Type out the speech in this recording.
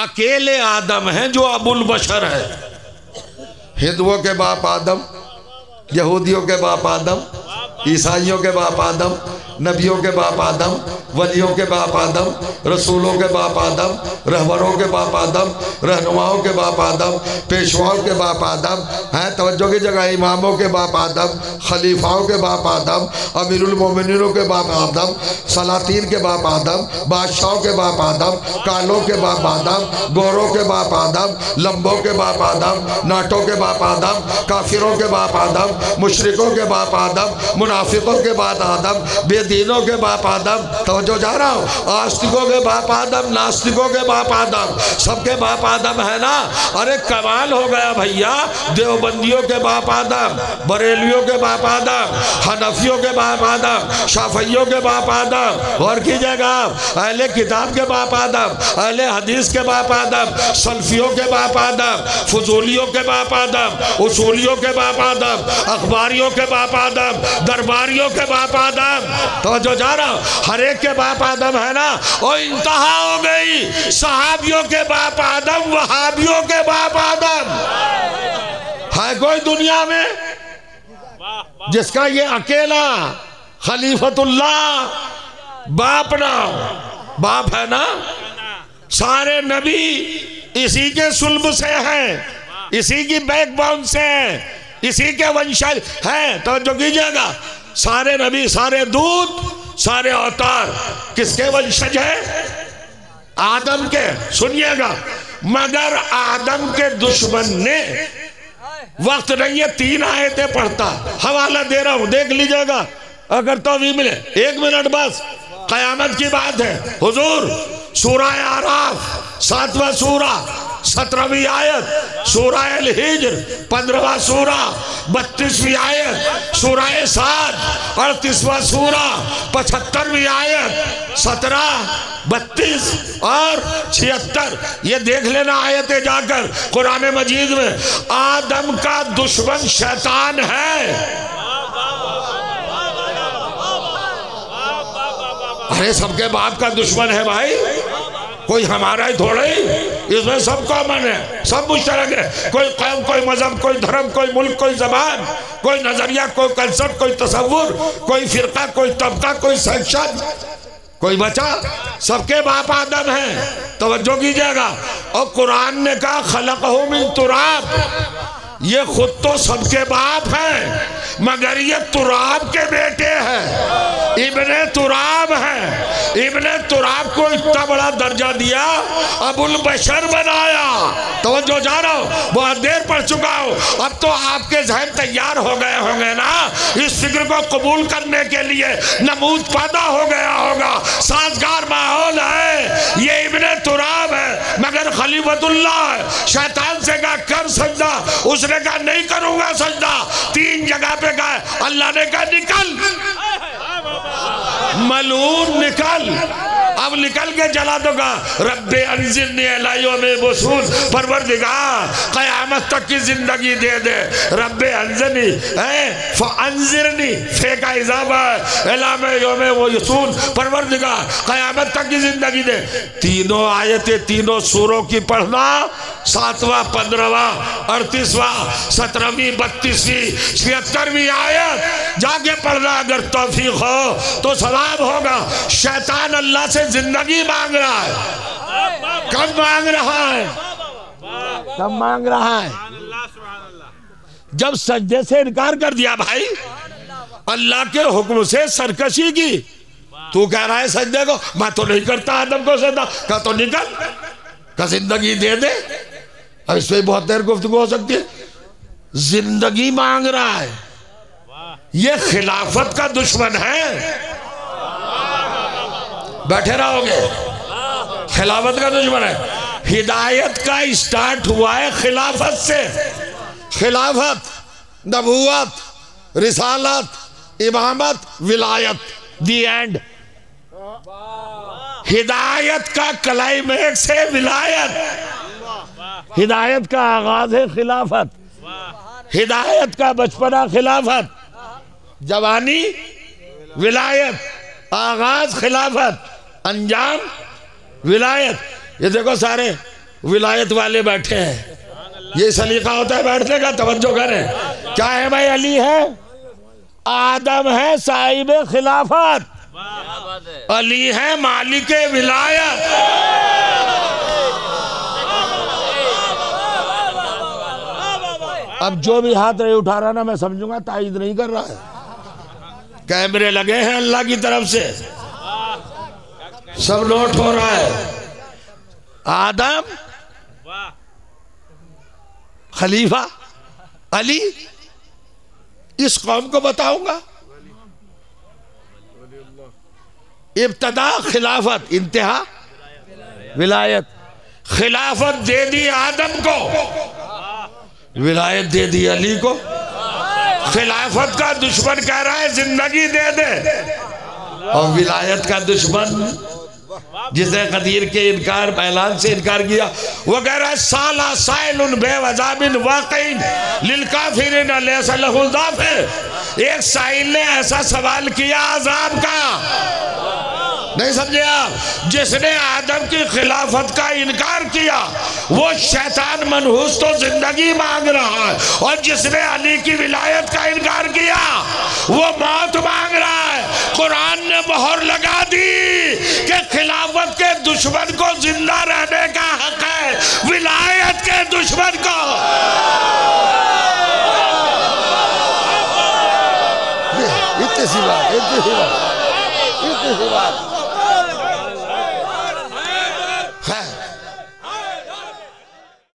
اکیلے آدم ہیں جو ابو البشر ہے. ہندوؤں کے باپ آدم، یہودیوں کے باپ آدم، عیسائیوں کے باپ آدم، نبیوں کے باپ آدم، ولیوں کے باپ آدم، رسولوں کے باپ آدم، رہبروں کے باپ آدم، رہنماؤں کے باپ آدم، پیشواؤں کے باپ آدم ہیں. توجہ کی جگہ اماموں کے باپ آدم، خلیفاؤں کے باپ آدم، امیر المومنینوں کے باپ آدم، سلاطین کے باپ آدم، بادشاہوں کے باپ آدم، کالوں کے باپ آدم، گوروں کے باپ آدم، لمبوں کے باپ آدم، ناٹوں کے باپ آدم، کافروں کے باپ آدم، مشرکوں کے باپ آدم، منافقوں کے باپ آدم، بے دینوں کے باپ آدم. توجہ جا رہا ہوں. آستکوں کے باپ آدم، ناستکوں کے باپ آدم، سب کے باپ آدم ہے نا. ارے کمال ہو گیا بھیا. دیوبندیوں کے باپ آدم، بریلیوں کے باپ آدم، حنفیوں کے باپ آدم، شافعیوں کے باپ آدم. غور کیجئے گا. اہل کتاب کے باپ آدم، اہل حدیث کے باپ آدم، سلفیوں کے باپ آدم، فضولیوں کے باپ آدم، اصولیوں کے باپ آدم، اخباریوں کے باپ آدم، درباریوں کے باپ آدم. توجہ جا رہا ہوں. ہر ایک کے باپ آدم ہے نا. اور انتہا ہو گئی صحابیوں کے باپ آدم، وہابیوں کے باپ آدم. ہے کوئی دنیا میں جس کا یہ اکیلا خلیفۃ اللہ باپ نہ باپ ہے نا؟ سارے نبی اسی کے سلب سے ہیں، اسی کی بیک بون سے ہیں، اسی کے ونشج ہیں. توجہ کیجئے گا. سارے نبی، سارے دودھ، سارے اوتار کس کے ونشج ہیں؟ آدم کے. سنیے گا. مگر آدم کے دشمن نے، وقت نہیں ہے 3 آیتیں پڑھتا، حوالہ دے رہا ہوں دیکھ لیجئے گا اگر تو بھی ملے. 1 منٹ بس. قیامت کی بات ہے. حضور سورہ اعراف 7واں سورہ 17ویں آیت، سورہ الحجر 15واں سورہ 32ویں آیت، سورہ سعد 38واں سورہ 75ویں آیت، 17، 32 اور 76. یہ دیکھ لینا آیتیں جا کر قرآن مجید میں. آدم کا دشمن شیطان ہے. ارے سب کے باپ کا دشمن ہے بھائی. کوئی ہمارا ہی تھوڑا ہی. اس میں سب کامن ہے، سب مشترک ہے. کوئی قوم، کوئی مذہب، کوئی دھرم، کوئی ملک، کوئی زبان، کوئی نظریہ، کوئی کنسپٹ، کوئی تصور، کوئی فرقہ، کوئی طبقہ، کوئی سیکشن، کوئی بچہ. سب کے باپ آدم ہیں. توجہ کیجئے گا. اور قرآن نے کہا خلقہ من تراب. یہ خود تو سب کے باپ ہیں مگر یہ تراب کے بیٹے ہیں، ابن تراب ہیں. ابن تراب کو اتنا بڑا درجہ دیا، ابو البشر بنایا. توجہ جا رہا ہوں. بہت دیر پڑھ چکا ہوں. اب تو آپ کے ذہن تیار ہو گئے ہوں گے نا اس فکر کو قبول کرنے کے لیے. نمود پیدا ہو گیا ہوگا، سازگار ماحول ہے. یہ ابن تراب ہے مگر خلیفۃ اللہ ہے. شیطان سے کہا کر سجدہ، اس نے کہا نہیں کروں گا سجدہ. 3 جگہ پہ کہا. اللہ نے کہا نکل ملعون نکل. اب نکل کے چلا تو کہا رب انظرنی الی یوم یبعثون. پروردگار قیامت تک کی زندگی دے دے. رب انظرنی فانظرنی فے کا اضافہ ہے الی یوم یبعثون. پروردگار قیامت تک کی زندگی دے. تینوں آیتیں تینوں سوروں کی پڑھنا. 7واں 15واں 38واں 17ویں 32ویں 76ویں آیت جا کے پڑھنا اگر توفیق ہو تو ثواب ہوگا. شیطان اللہ سے زندگی مانگ رہا ہے. کب مانگ رہا ہے؟ کب مانگ رہا ہے؟ جب سجدے سے انکار کر دیا بھائی. اللہ کے حکم سے سرکشی کی. تو کہہ رہا ہے سجدے کو میں تو نہیں کرتا آدم کو سجدہ. کہا تو نکل، کہ زندگی دے دے. اب اس پہ بہت دیر گفتگو ہو سکتی ہے. زندگی مانگ رہا ہے. یہ خلافت کا دشمن ہے. بیٹھے رہو گے. خلافت کا دشمن ہے. ہدایت کا اسٹارٹ ہوا ہے خلافت سے. خلافت، نبوت، رسالت، امامت، ولایت، دی اینڈ. ہدایت کا کلائمیکس ہے ولایت. ہدایت کا آغاز ہے خلافت. ہدایت کا بچپنا خلافت، جوانی ولایت، آغاز خلافت، انجام ولایت. یہ دیکھو سارے ولایت والے بیٹھے ہیں. یہ سلیقہ ہوتا ہے بیٹھنے کا. توجہ کریں. کیا ہے بھائی؟ علی ہے، آدم ہے صاحب خلافت، علی ہے مالک ولایت. اب جو بھی ہاتھ رہے اٹھا رہا نا میں سمجھوں گا تائید نہیں کر رہا ہے. کیمرے لگے ہیں اللہ کی طرف سے، سب نوٹ ہو رہا ہے. آدم، خلیفہ، علی. اس قوم کو بتاؤں گا ابتدا خلافت، انتہا ولایت. خلافت دے دی آدم کو، ولایت دے دی علی کو. خلافت کا دشمن کہہ رہا ہے زندگی دے دے، اور ولایت کا دشمن جس نے قدیر کے انکار اعلان سے انکار کیا وہ کہہ رہا ہے سالہ سائل بے وذاب واقعین للکافرین لیس لہ دافع. ایک سائل نے ایسا سوال کیا عذاب کا، نہیں سمجھے آپ؟ جس نے آدم کی خلافت کا انکار کیا وہ شیطان منحوس تو زندگی مانگ رہا ہے، اور جس نے علی کی ولایت کا انکار کیا وہ موت مانگ رہا ہے. قرآن نے مہر لگا دی کہ خلافت کے دشمن کو زندہ رہنے کا حق ہے، ولایت کے دشمن کو. اتنی سی بات.